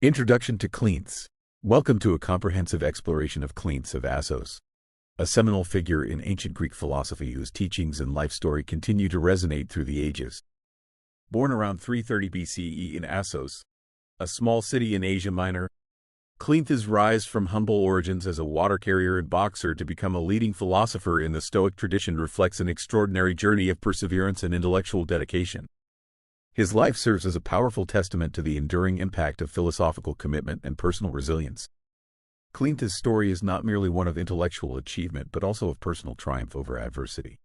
Introduction to Cleanthes. Welcome to a comprehensive exploration of Cleanthes of Assos, a seminal figure in ancient Greek philosophy whose teachings and life story continue to resonate through the ages. Born around 330 BCE in Assos, a small city in Asia Minor, Cleanthes rise from humble origins as a water carrier and boxer to become a leading philosopher in the Stoic tradition reflects an extraordinary journey of perseverance and intellectual dedication. His life serves as a powerful testament to the enduring impact of philosophical commitment and personal resilience. Cleanthes' story is not merely one of intellectual achievement but also of personal triumph over adversity.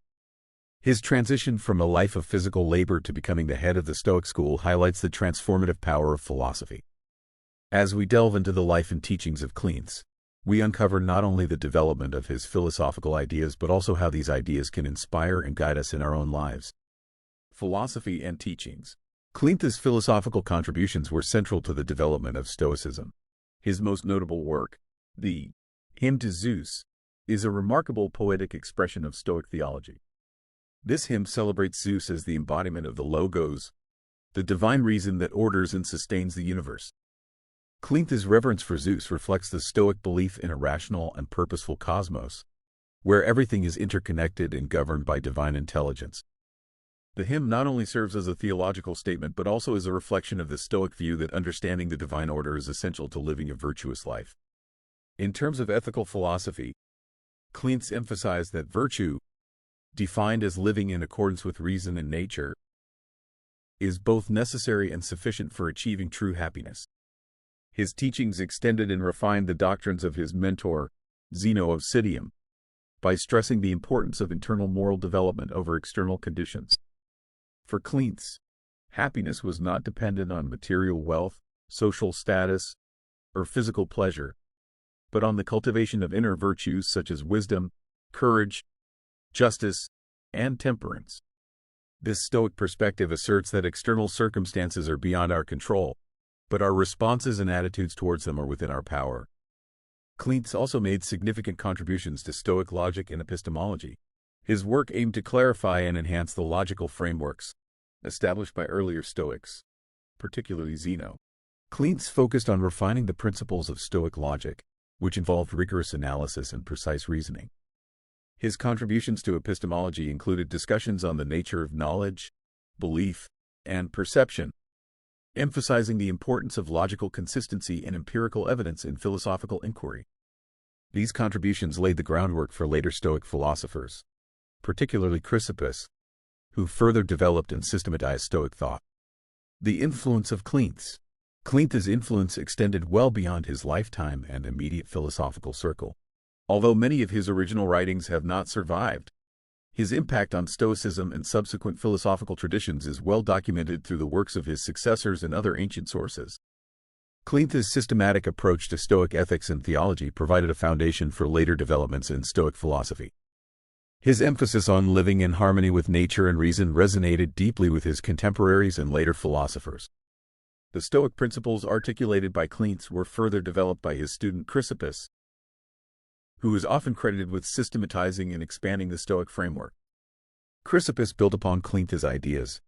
His transition from a life of physical labor to becoming the head of the Stoic school highlights the transformative power of philosophy. As we delve into the life and teachings of Cleanthes, we uncover not only the development of his philosophical ideas but also how these ideas can inspire and guide us in our own lives. Philosophy and teachings. Cleanthes' philosophical contributions were central to the development of Stoicism. His most notable work, the Hymn to Zeus, is a remarkable poetic expression of Stoic theology. This hymn celebrates Zeus as the embodiment of the Logos, the divine reason that orders and sustains the universe. Cleanthes' reverence for Zeus reflects the Stoic belief in a rational and purposeful cosmos, where everything is interconnected and governed by divine intelligence. The hymn not only serves as a theological statement but also as a reflection of the Stoic view that understanding the divine order is essential to living a virtuous life. In terms of ethical philosophy, Cleanthes emphasized that virtue, defined as living in accordance with reason and nature, is both necessary and sufficient for achieving true happiness. His teachings extended and refined the doctrines of his mentor, Zeno of Citium, by stressing the importance of internal moral development over external conditions. For Cleanthes, happiness was not dependent on material wealth, social status, or physical pleasure, but on the cultivation of inner virtues such as wisdom, courage, justice, and temperance. This Stoic perspective asserts that external circumstances are beyond our control, but our responses and attitudes towards them are within our power. Cleanthes also made significant contributions to Stoic logic and epistemology. His work aimed to clarify and enhance the logical frameworks established by earlier Stoics, particularly Zeno. Cleanthes focused on refining the principles of Stoic logic, which involved rigorous analysis and precise reasoning. His contributions to epistemology included discussions on the nature of knowledge, belief, and perception, emphasizing the importance of logical consistency and empirical evidence in philosophical inquiry. These contributions laid the groundwork for later Stoic philosophers, particularly Chrysippus, who further developed and systematized Stoic thought. The influence of Cleanthes. Cleanthes' influence extended well beyond his lifetime and immediate philosophical circle. Although many of his original writings have not survived, his impact on Stoicism and subsequent philosophical traditions is well documented through the works of his successors and other ancient sources. Cleanthes' systematic approach to Stoic ethics and theology provided a foundation for later developments in Stoic philosophy. His emphasis on living in harmony with nature and reason resonated deeply with his contemporaries and later philosophers. The Stoic principles articulated by Cleanthes were further developed by his student Chrysippus, who is often credited with systematizing and expanding the Stoic framework. Chrysippus built upon Cleanthes' ideas,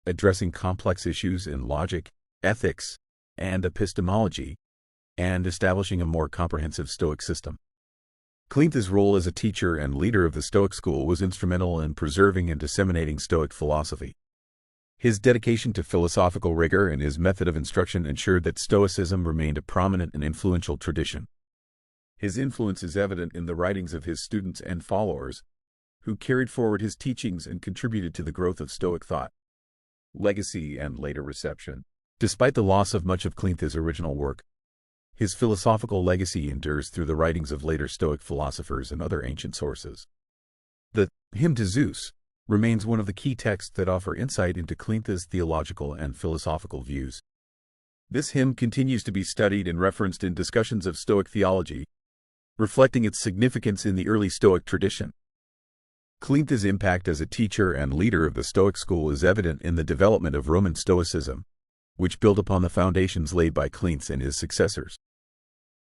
addressing complex issues in logic, ethics, and epistemology, and establishing a more comprehensive Stoic system. Cleanthes' role as a teacher and leader of the Stoic school was instrumental in preserving and disseminating Stoic philosophy. His dedication to philosophical rigor and his method of instruction ensured that Stoicism remained a prominent and influential tradition. His influence is evident in the writings of his students and followers, who carried forward his teachings and contributed to the growth of Stoic thought. Legacy and later reception. Despite the loss of much of Cleanthes' original work, his philosophical legacy endures through the writings of later Stoic philosophers and other ancient sources. The Hymn to Zeus remains one of the key texts that offer insight into Cleanthes' theological and philosophical views. This hymn continues to be studied and referenced in discussions of Stoic theology, reflecting its significance in the early Stoic tradition. Cleanthes' impact as a teacher and leader of the Stoic school is evident in the development of Roman Stoicism, which built upon the foundations laid by Cleanthes and his successors.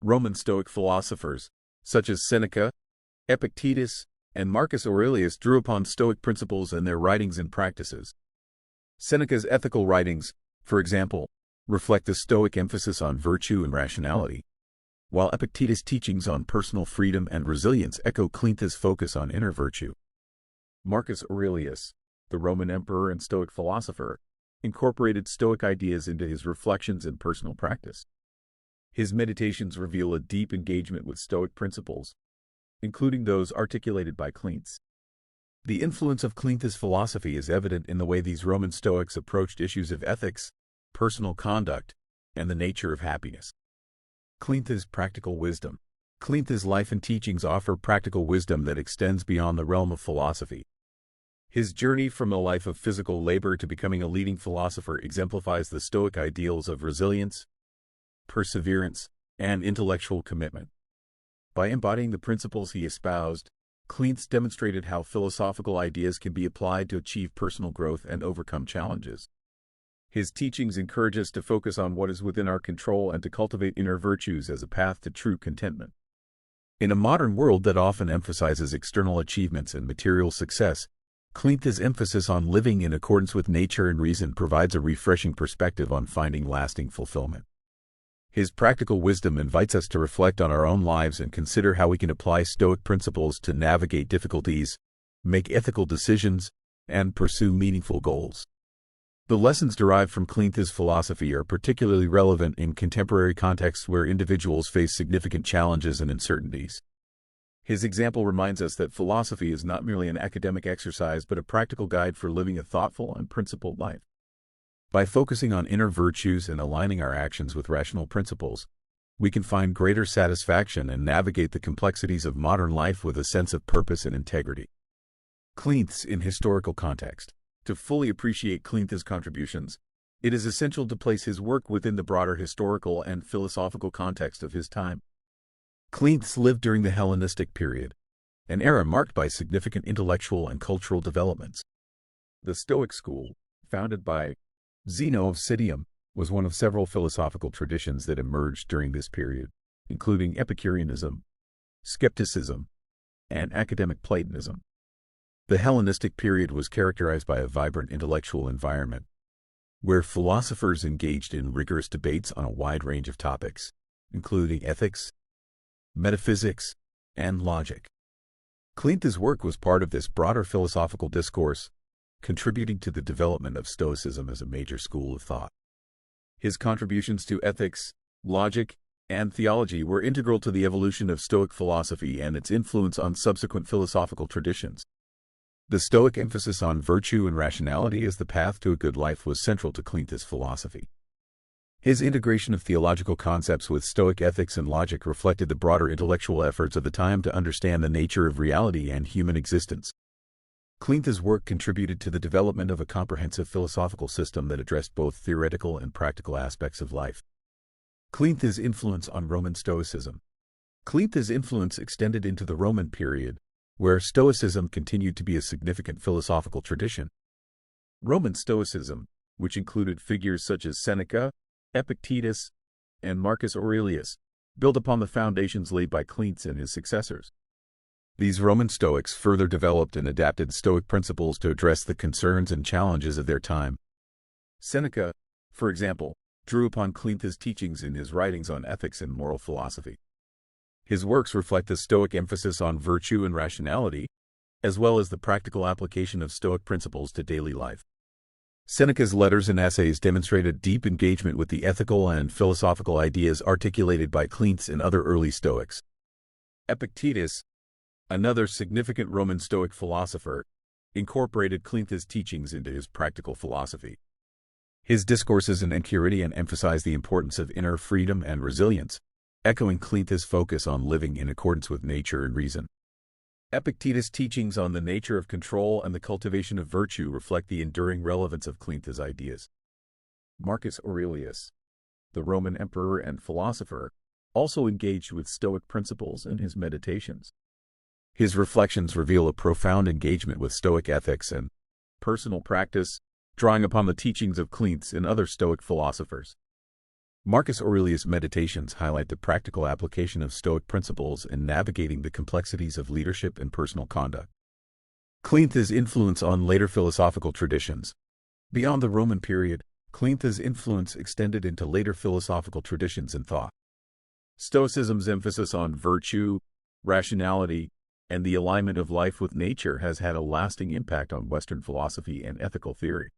Roman Stoic philosophers, such as Seneca, Epictetus, and Marcus Aurelius drew upon Stoic principles in their writings and practices. Seneca's ethical writings, for example, reflect the Stoic emphasis on virtue and rationality, while Epictetus' teachings on personal freedom and resilience echo Cleanthes' focus on inner virtue. Marcus Aurelius, the Roman emperor and Stoic philosopher, incorporated Stoic ideas into his reflections and personal practice. His meditations reveal a deep engagement with Stoic principles, including those articulated by Cleanthes. The influence of Cleanthes' philosophy is evident in the way these Roman Stoics approached issues of ethics, personal conduct, and the nature of happiness. Cleanthes' practical wisdom. Cleanthes' life and teachings offer practical wisdom that extends beyond the realm of philosophy. His journey from a life of physical labor to becoming a leading philosopher exemplifies the Stoic ideals of resilience, perseverance, and intellectual commitment. By embodying the principles he espoused, Cleanthes demonstrated how philosophical ideas can be applied to achieve personal growth and overcome challenges. His teachings encourage us to focus on what is within our control and to cultivate inner virtues as a path to true contentment. In a modern world that often emphasizes external achievements and material success, Cleanthes' emphasis on living in accordance with nature and reason provides a refreshing perspective on finding lasting fulfillment. His practical wisdom invites us to reflect on our own lives and consider how we can apply Stoic principles to navigate difficulties, make ethical decisions, and pursue meaningful goals. The lessons derived from Cleanthes' philosophy are particularly relevant in contemporary contexts where individuals face significant challenges and uncertainties. His example reminds us that philosophy is not merely an academic exercise but a practical guide for living a thoughtful and principled life. By focusing on inner virtues and aligning our actions with rational principles, we can find greater satisfaction and navigate the complexities of modern life with a sense of purpose and integrity. Cleanthes in historical context. To fully appreciate Cleanthes' contributions, it is essential to place his work within the broader historical and philosophical context of his time. Cleanthes lived during the Hellenistic period, an era marked by significant intellectual and cultural developments. The Stoic school, founded by Zeno of Citium, was one of several philosophical traditions that emerged during this period, including Epicureanism, skepticism, and academic Platonism. The Hellenistic period was characterized by a vibrant intellectual environment, where philosophers engaged in rigorous debates on a wide range of topics, including ethics, metaphysics, and logic. Cleanthes' work was part of this broader philosophical discourse, contributing to the development of Stoicism as a major school of thought. His contributions to ethics, logic, and theology were integral to the evolution of Stoic philosophy and its influence on subsequent philosophical traditions. The Stoic emphasis on virtue and rationality as the path to a good life was central to Cleanthes' philosophy. His integration of theological concepts with Stoic ethics and logic reflected the broader intellectual efforts of the time to understand the nature of reality and human existence. Cleanthes' work contributed to the development of a comprehensive philosophical system that addressed both theoretical and practical aspects of life. Cleanthes' influence on Roman Stoicism. Cleanthes' influence extended into the Roman period, where Stoicism continued to be a significant philosophical tradition. Roman Stoicism, which included figures such as Seneca, Epictetus, and Marcus Aurelius, built upon the foundations laid by Cleanthes and his successors. These Roman Stoics further developed and adapted Stoic principles to address the concerns and challenges of their time. Seneca, for example, drew upon Cleanthes' teachings in his writings on ethics and moral philosophy. His works reflect the Stoic emphasis on virtue and rationality, as well as the practical application of Stoic principles to daily life. Seneca's letters and essays demonstrate a deep engagement with the ethical and philosophical ideas articulated by Cleanthes and other early Stoics. Epictetus, another significant Roman Stoic philosopher, incorporated Cleanthes' teachings into his practical philosophy. His discourses in Enchiridion emphasize the importance of inner freedom and resilience, echoing Cleanthes' focus on living in accordance with nature and reason. Epictetus' teachings on the nature of control and the cultivation of virtue reflect the enduring relevance of Cleanthes' ideas. Marcus Aurelius, the Roman emperor and philosopher, also engaged with Stoic principles in his meditations. His reflections reveal a profound engagement with Stoic ethics and personal practice, drawing upon the teachings of Cleanthes and other Stoic philosophers. Marcus Aurelius' meditations highlight the practical application of Stoic principles in navigating the complexities of leadership and personal conduct. Cleanthes' influence on later philosophical traditions. Beyond the Roman period, Cleanthes' influence extended into later philosophical traditions and thought. Stoicism's emphasis on virtue, rationality, and the alignment of life with nature has had a lasting impact on Western philosophy and ethical theory.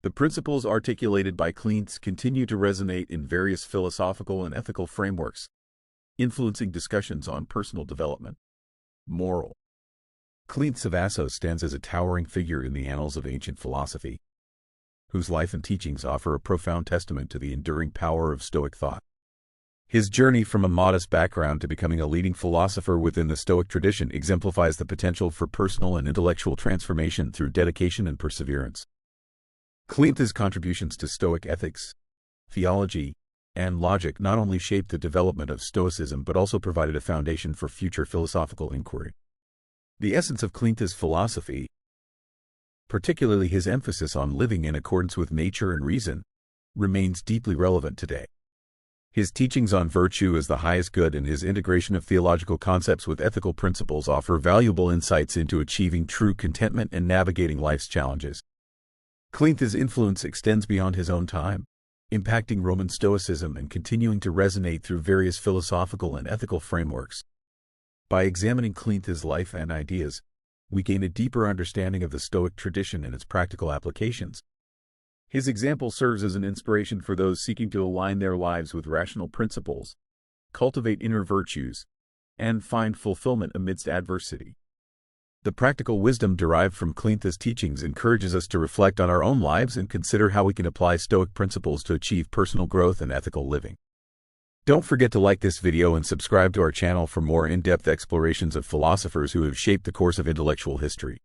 The principles articulated by Cleanthes continue to resonate in various philosophical and ethical frameworks, influencing discussions on personal development. Moral. Cleanthes of Assos stands as a towering figure in the annals of ancient philosophy, whose life and teachings offer a profound testament to the enduring power of Stoic thought. His journey from a modest background to becoming a leading philosopher within the Stoic tradition exemplifies the potential for personal and intellectual transformation through dedication and perseverance. Cleanthes' contributions to Stoic ethics, theology, and logic not only shaped the development of Stoicism but also provided a foundation for future philosophical inquiry. The essence of Cleanthes' philosophy, particularly his emphasis on living in accordance with nature and reason, remains deeply relevant today. His teachings on virtue as the highest good and his integration of theological concepts with ethical principles offer valuable insights into achieving true contentment and navigating life's challenges. Cleanthes' influence extends beyond his own time, impacting Roman Stoicism and continuing to resonate through various philosophical and ethical frameworks. By examining Cleanthes' life and ideas, we gain a deeper understanding of the Stoic tradition and its practical applications. His example serves as an inspiration for those seeking to align their lives with rational principles, cultivate inner virtues, and find fulfillment amidst adversity. The practical wisdom derived from Cleanthes' teachings encourages us to reflect on our own lives and consider how we can apply Stoic principles to achieve personal growth and ethical living. Don't forget to like this video and subscribe to our channel for more in-depth explorations of philosophers who have shaped the course of intellectual history.